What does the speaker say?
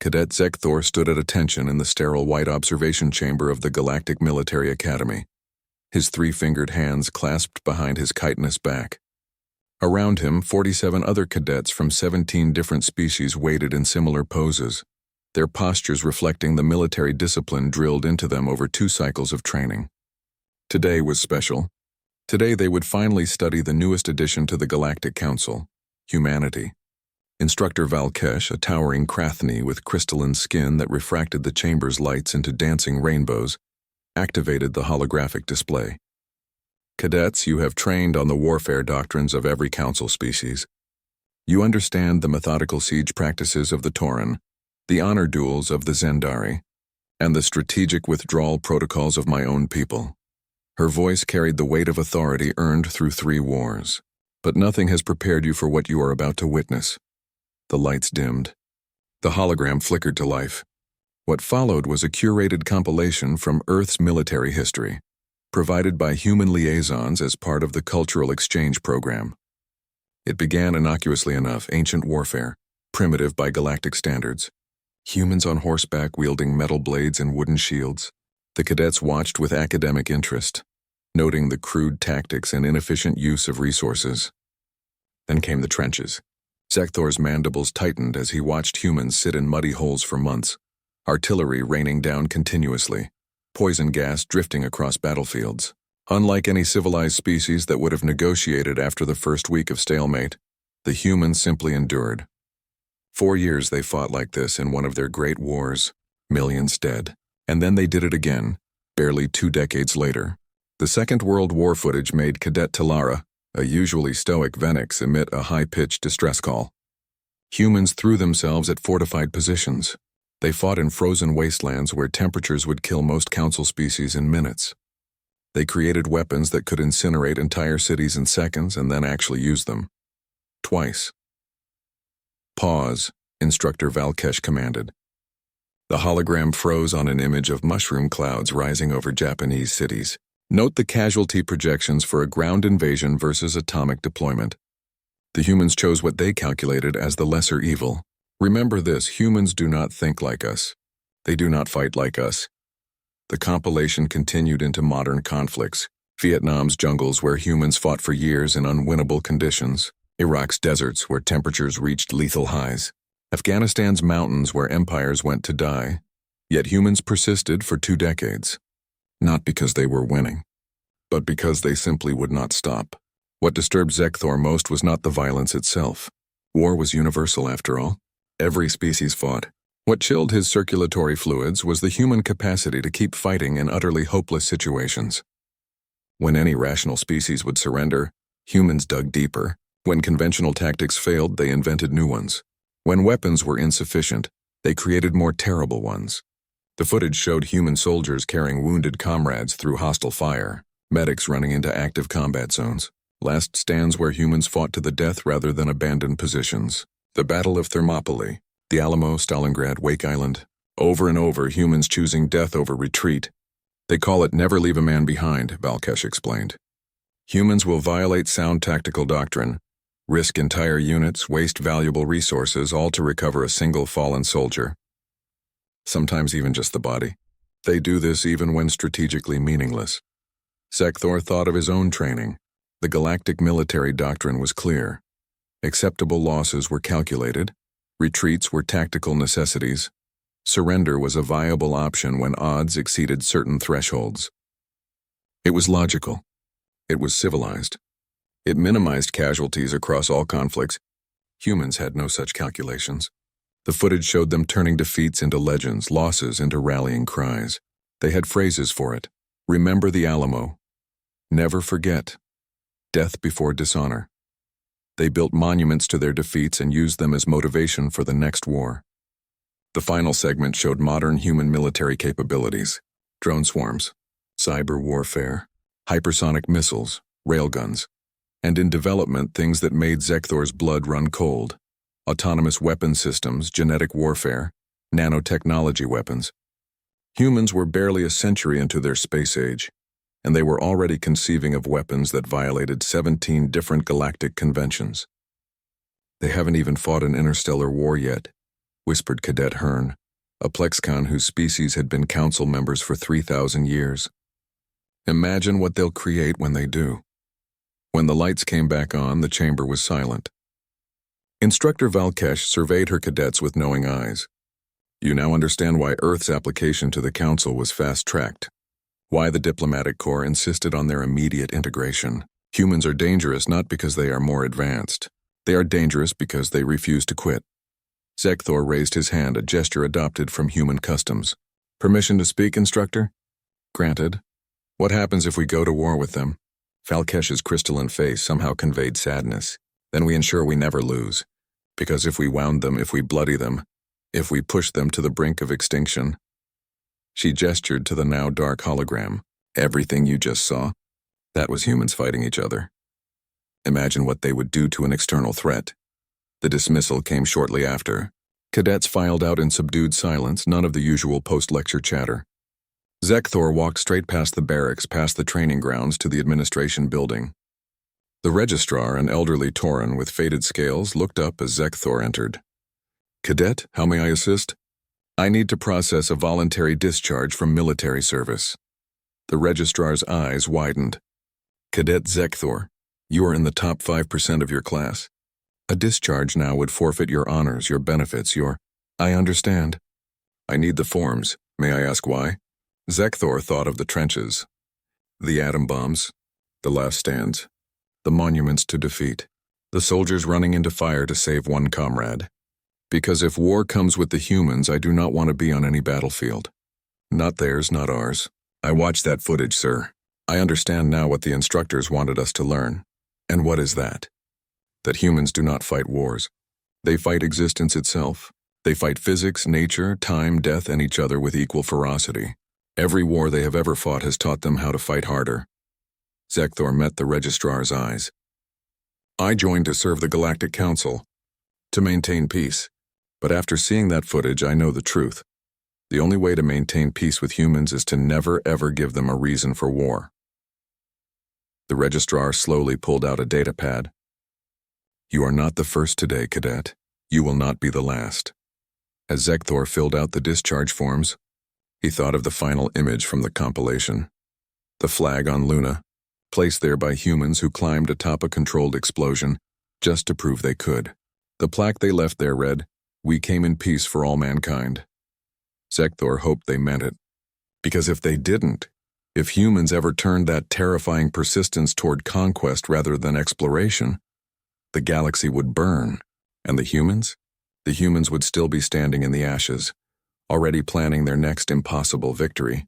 Cadet Zekthor stood at attention in the sterile white observation chamber of the Galactic Military Academy, his three-fingered hands clasped behind his chitinous back. Around him, 47 other cadets from 17 different species waited in similar poses, their postures reflecting the military discipline drilled into them over 2 cycles of training. Today was special. Today they would finally study the newest addition to the Galactic Council, humanity. Instructor Valkesh, a towering Krathni with crystalline skin that refracted the chamber's lights into dancing rainbows, activated the holographic display. Cadets, you have trained on the warfare doctrines of every council species. You understand the methodical siege practices of the Tauran, the honor duels of the Zendari, and the strategic withdrawal protocols of my own people. Her voice carried the weight of authority earned through 3 wars. But nothing has prepared you for what you are about to witness. The lights dimmed. The hologram flickered to life. What followed was a curated compilation from Earth's military history, provided by human liaisons as part of the cultural exchange program. It began innocuously enough, ancient warfare, primitive by galactic standards. Humans on horseback wielding metal blades and wooden shields. The cadets watched with academic interest, noting the crude tactics and inefficient use of resources. Then came the trenches. Zekthor's mandibles tightened as he watched humans sit in muddy holes for months, artillery raining down continuously, poison gas drifting across battlefields. Unlike any civilized species that would have negotiated after the first week of stalemate, the humans simply endured. 4 years they fought like this in one of their great wars, millions dead. And then they did it again, barely 2 decades later. The Second World War footage made Cadet Talara, a usually stoic Venix, emit a high-pitched distress call. Humans threw themselves at fortified positions. They fought in frozen wastelands where temperatures would kill most council species in minutes. They created weapons that could incinerate entire cities in seconds and then actually use them. Twice. Pause, Instructor Valkesh commanded. The hologram froze on an image of mushroom clouds rising over Japanese cities. Note the casualty projections for a ground invasion versus atomic deployment. The humans chose what they calculated as the lesser evil. Remember this, humans do not think like us. They do not fight like us. The compilation continued into modern conflicts. Vietnam's jungles where humans fought for years in unwinnable conditions. Iraq's deserts where temperatures reached lethal highs. Afghanistan's mountains where empires went to die. Yet humans persisted for 2 decades. Not because they were winning, but because they simply would not stop. What disturbed Zekthor most was not the violence itself. War was universal after all. Every species fought. What chilled his circulatory fluids was the human capacity to keep fighting in utterly hopeless situations. When any rational species would surrender, humans dug deeper. When conventional tactics failed, they invented new ones. When weapons were insufficient, they created more terrible ones. The footage showed human soldiers carrying wounded comrades through hostile fire, medics running into active combat zones, last stands where humans fought to the death rather than abandon positions. The Battle of Thermopylae, the Alamo, Stalingrad, Wake Island. Over and over, humans choosing death over retreat. They call it never leave a man behind, Valkesh explained. Humans will violate sound tactical doctrine, risk entire units, waste valuable resources, all to recover a single fallen soldier. Sometimes even just the body. They do this even when strategically meaningless. Zekthor thought of his own training. The galactic military doctrine was clear. Acceptable losses were calculated. Retreats were tactical necessities. Surrender was a viable option when odds exceeded certain thresholds. It was logical. It was civilized. It minimized casualties across all conflicts. Humans had no such calculations. The footage showed them turning defeats into legends, losses into rallying cries. They had phrases for it. Remember the Alamo. Never forget. Death before dishonor. They built monuments to their defeats and used them as motivation for the next war. The final segment showed modern human military capabilities. Drone swarms, cyber warfare, hypersonic missiles, railguns, and in development things that made Zekthor's blood run cold. Autonomous weapon systems, genetic warfare, nanotechnology weapons. Humans were barely a century into their space age, and they were already conceiving of weapons that violated 17 different galactic conventions. They haven't even fought an interstellar war yet, whispered Cadet Hearn, a Plexcon whose species had been council members for 3,000 years. Imagine what they'll create when they do. When the lights came back on, the chamber was silent. Instructor Valkesh surveyed her cadets with knowing eyes. You now understand why Earth's application to the Council was fast-tracked. Why the diplomatic corps insisted on their immediate integration. Humans are dangerous not because they are more advanced. They are dangerous because they refuse to quit. Zekthor raised his hand, a gesture adopted from human customs. Permission to speak, instructor? Granted. What happens if we go to war with them? Valkesh's crystalline face somehow conveyed sadness. Then we ensure we never lose. Because if we wound them, if we bloody them, if we push them to the brink of extinction. She gestured to the now dark hologram. Everything you just saw? That was humans fighting each other. Imagine what they would do to an external threat. The dismissal came shortly after. Cadets filed out in subdued silence, none of the usual post-lecture chatter. Zekthor walked straight past the barracks, past the training grounds to the administration building. The registrar, an elderly Tauran with faded scales, looked up as Zekthor entered. Cadet, how may I assist? I need to process a voluntary discharge from military service. The registrar's eyes widened. Cadet Zekthor, you are in the top 5% of your class. A discharge now would forfeit your honors, your benefits, I understand. I need the forms. May I ask why? Zekthor thought of the trenches, the atom bombs, the last stands, the monuments to defeat, the soldiers running into fire to save one comrade. Because if war comes with the humans, I do not want to be on any battlefield. Not theirs, not ours. I watched that footage, sir. I understand now what the instructors wanted us to learn. And what is that? That humans do not fight wars. They fight existence itself. They fight physics, nature, time, death, and each other with equal ferocity. Every war they have ever fought has taught them how to fight harder. Zekthor met the registrar's eyes. I joined to serve the Galactic Council, to maintain peace. But after seeing that footage, I know the truth. The only way to maintain peace with humans is to never ever give them a reason for war. The registrar slowly pulled out a data pad. You are not the first today, Cadet. You will not be the last. As Zekthor filled out the discharge forms, he thought of the final image from the compilation. The flag on Luna, placed there by humans who climbed atop a controlled explosion just to prove they could. The plaque they left there read, "We came in peace for all mankind." Zekthor hoped they meant it. Because if they didn't, if humans ever turned that terrifying persistence toward conquest rather than exploration, the galaxy would burn, and the humans? The humans would still be standing in the ashes, already planning their next impossible victory.